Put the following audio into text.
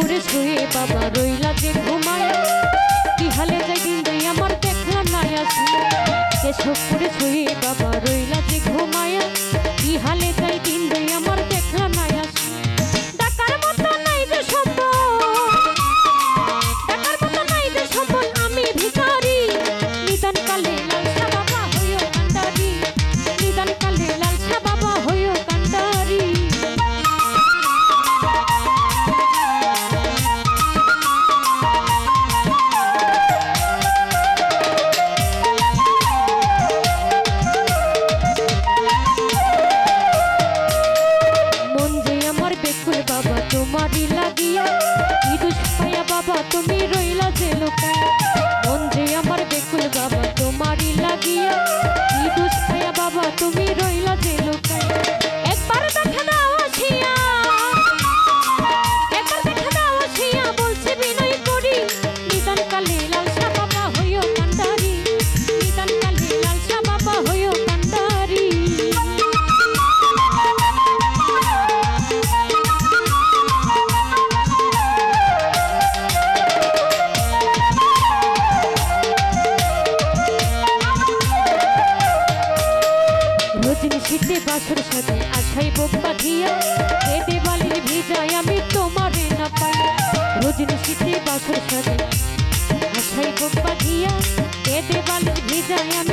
করে শুয়ে বাবা রইলা যে ঘুমায় কি হালে যাই দিন দুই আমার দেখলাম না আসি এসব করে শুয়ে বাবা রইলা যে ঘুমায় কি হালে যাই দিন দুই আমার দেখলাম না আসি ডাকার মতো নাই যে সম্বল আমি ভিখারি নিদান কালে লালসা বাবা হইও কান্ডারি নিদান কালে লালসা বাবা হইও কান্ডারি বাবা তোমারই লাগিয়া কি দোষ পাইয়া বাবা তুমি রইলা যে লোকায় মন যে আমার বেকুল বাবা তোমারই লাগিয়া কি দোষ পাইয়া বাবা তুমি রইলা যে লোকায় একবার দেখা দাও আসিয়া বলছে বিনয় করি নিদান কালে লালসা বাবা হইও কান্ডারি নিদান কালে লালসা বাবা হইও কান্ডারি শীতে বাসর সাথে আশাই বুক বাঁধিয়া এ দেওয়ালির ভিজায় আমি তোমারে না পাই রোজিন শীতে বাসর সাথে আশাই বুক বাঁধিয়া এ দেওয়ালির ভিজায় আমি